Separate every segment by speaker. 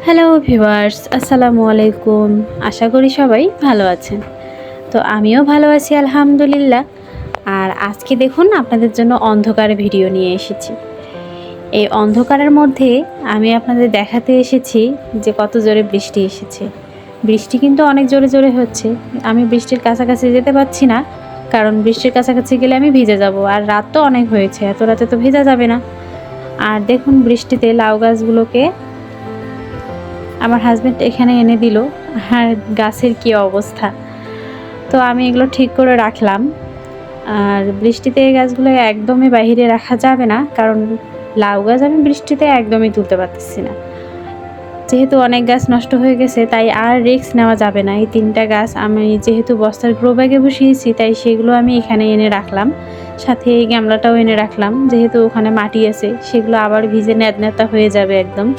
Speaker 1: Hello viewers, আসসালামু আলাইকুম। আশা করি সবাই ভালো আছেন। তো আমিও ভালো আছি আলহামদুলিল্লাহ। আর আজকে দেখুন আপনাদের জন্য অন্ধকার ভিডিও নিয়ে এসেছি। এই অন্ধকারের মধ্যে আমি আপনাদের দেখাতে এসেছি যে কত জোরে বৃষ্টি এসেছে। বৃষ্টি কিন্তু অনেক জোরে জোরে হচ্ছে। আমি বৃষ্টির কাছাকাছি যেতে পারছি না, কারণ বৃষ্টির কাছাকাছি গেলে আমি ভিজে যাব। আর রাত তো অনেক হয়েছে, এত রাতে তো ভেজা যাবে না। আর দেখুন বৃষ্টিতে লাউ গাছগুলোকে আমার হাজব্যান্ড এখানে এনে দিল। আর গাছের কি অবস্থা! তো আমি এগুলো ঠিক করে রাখলাম। আর বৃষ্টিতে এই গাছগুলো একদমই বাইরে রাখা যাবে না, কারণ লাউ গাছ আমি বৃষ্টিতে একদমই তুলতে পারতেছি না। যেহেতু অনেক গাছ নষ্ট হয়ে গেছে, তাই আর রিস্ক নেওয়া যাবে না। এই 3টা গাছ আমি যেহেতু বস্তার গ্রো ব্যাগে বসিয়েছি, তাই সেগুলো আমি এখানে এনে রাখলাম। সাথে এই গামলাটাও এনে রাখলাম, যেহেতু ওখানে মাটি আছে, সেগুলো আবার ভিজে ন্যাতা হয়ে যাবে একদম।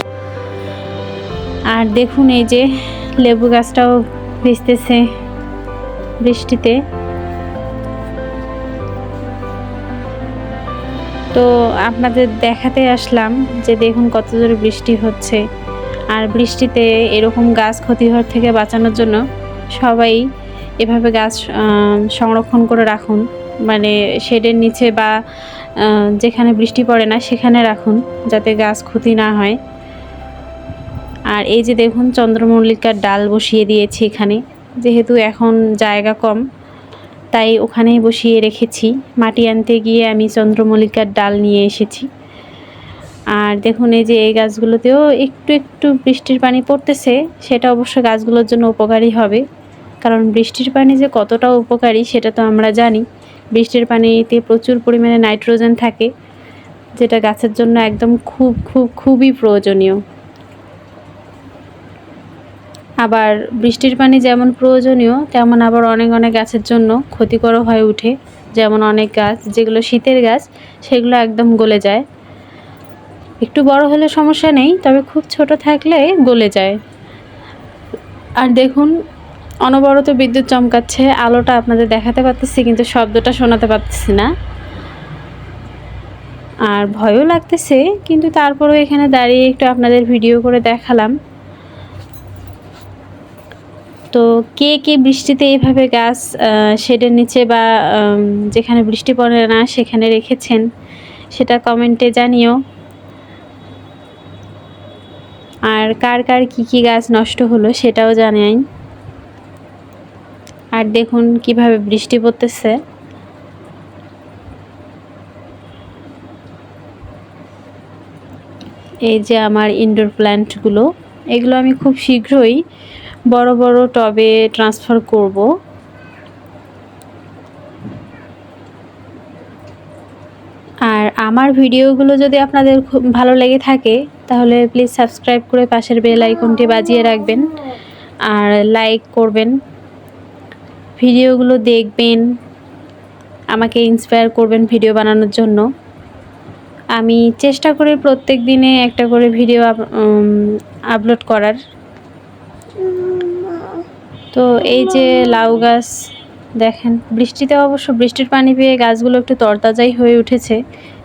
Speaker 1: আর দেখুন এই যে লেবু গাছটাও ভিজতেছে বৃষ্টিতে। তো আপনাদের দেখাতে আসলাম যে দেখুন কত জোরে বৃষ্টি হচ্ছে। আর বৃষ্টিতে এরকম গাছ ক্ষতি হওয়ার থেকে বাঁচানোর জন্য সবাই এভাবে গাছ সংরক্ষণ করে রাখুন, মানে শেডের নিচে বা যেখানে বৃষ্টি পড়ে না সেখানে রাখুন, যাতে গাছ ক্ষতি না হয়। আর এই যে দেখুন চন্দ্রমল্লিকার ডাল বসিয়ে দিয়েছি এখানে, যেহেতু এখন জায়গা কম তাই ওখানেই বসিয়ে রেখেছি। মাটি আনতে গিয়ে আমি চন্দ্রমল্লিকার ডাল নিয়ে এসেছি। আর দেখুন এই যে এই গাছগুলোতেও একটু একটু বৃষ্টির পানি পড়তেছে, সেটা অবশ্য গাছগুলোর জন্য উপকারী হবে, কারণ বৃষ্টির পানি যে কতটা উপকারী সেটা তো আমরা জানি। বৃষ্টির পানিতে প্রচুর পরিমাণে নাইট্রোজেন থাকে, যেটা গাছের জন্য একদম খুবই প্রয়োজনীয়। আবার বৃষ্টির পানি যেমন প্রয়োজনীয়, তেমন আবার অনেক অনেক গাছের জন্য ক্ষতিকর হয়ে ওঠে। যেমন অনেক গাছ যেগুলো শীতের গাছ, সেগুলো একদম গলে যায়। একটু বড় হলে সমস্যা নেই, তবে খুব ছোট থাকলে গলে যায়। আর দেখুন অনবরত বিদ্যুৎ চমকাচ্ছে। আলোটা আপনাদের দেখাতে পারতেছি, কিন্তু শব্দটা শোনাতে পারতেছি না। আর ভয়ও লাগতেছে, কিন্তু তারপরেও এখানে দাঁড়িয়ে একটু আপনাদের ভিডিও করে দেখালাম। তো কে কে বৃষ্টিতে এইভাবে গাছ শেডের নিচে বা যেখানে বৃষ্টি পড়ে না সেখানে রেখেছেন, সেটা কমেন্টে জানিও। আর কার কার কী গাছ নষ্ট হলো সেটাও জানাই। আর দেখুন কিভাবে বৃষ্টি পড়তেছে। এই যে আমার ইনডোর প্ল্যান্টগুলো, এগুলো আমি খুব শীঘ্রই বড় বড় টবে ট্রান্সফার করব। আর আমার ভিডিওগুলো যদি আপনাদের খুব ভালো লেগে থাকে, তাহলে প্লিজ সাবস্ক্রাইব করে পাশের বেল আইকনটি বাজিয়ে রাখবেন। আর লাইক করবেন, ভিডিওগুলো দেখবেন, আমাকে ইন্সপায়ার করবেন ভিডিও বানানোর জন্য। আমি চেষ্টা করি প্রত্যেক দিনে একটা করে ভিডিও আপলোড করার। তো এই যে লাউ গাছ দেখেন, বৃষ্টিতে অবশ্য বৃষ্টির পানি পেয়ে গাছগুলো একটু তরতাজাই হয়ে উঠেছে।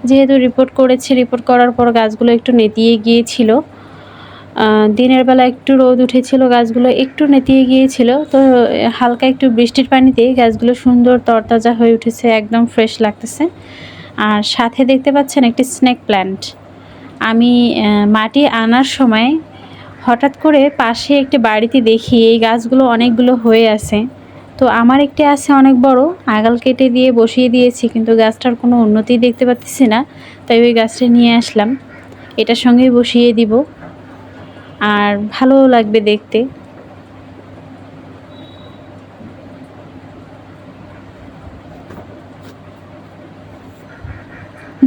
Speaker 1: যেহেতু রিপোর্ট করেছি, রিপোর্ট করার পর গাছগুলো একটু নেতিয়ে গিয়েছিল। দিনের বেলা একটু রোদ উঠেছিল, গাছগুলো একটু নেতিয়ে গিয়েছিল। তো হালকা একটু বৃষ্টির পানিতে গাছগুলো সুন্দর তরতাজা হয়ে উঠেছে, একদম ফ্রেশ লাগতেছে। আর সাথে দেখতে পাচ্ছেন একটি স্নেক প্ল্যান্ট। আমি মাটি আনার সময় হঠাৎ করে পাশে একটি বাড়িতে দেখি এই গাছগুলো অনেকগুলো হয়ে আছে। তো আমার একটি আছে অনেক বড়, আগাল কেটে দিয়ে বসিয়ে দিয়েছি, কিন্তু গাছটার কোনো উন্নতি দেখতে পাচ্ছি না। তাই ওই গাছটা নিয়ে আসলাম, এটার সঙ্গেই বসিয়ে দিব, আর ভালোও লাগবে দেখতে।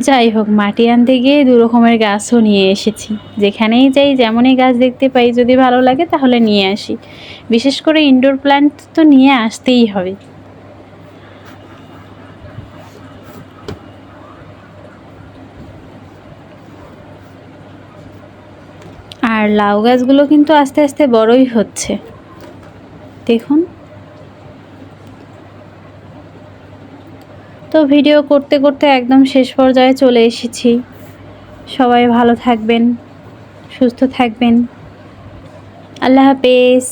Speaker 1: যাই হোক, মাটি আনতে গিয়ে 2 রকমের গাছও নিয়ে এসেছি। যেখানেই যাই যেমনই গাছ দেখতে পাই, যদি ভালো লাগে তাহলে নিয়ে আসি। বিশেষ করে ইনডোর প্ল্যান্ট তো নিয়ে আসতেই হবে। আর লাউ গাছগুলো কিন্তু আস্তে আস্তে বড়ই হচ্ছে, দেখুন। তো ভিডিও করতে করতে একদম শেষ পর্যায়ে চলে এসেছি। সবাই ভালো থাকবেন, সুস্থ থাকবেন। আল্লাহ হাফেজ।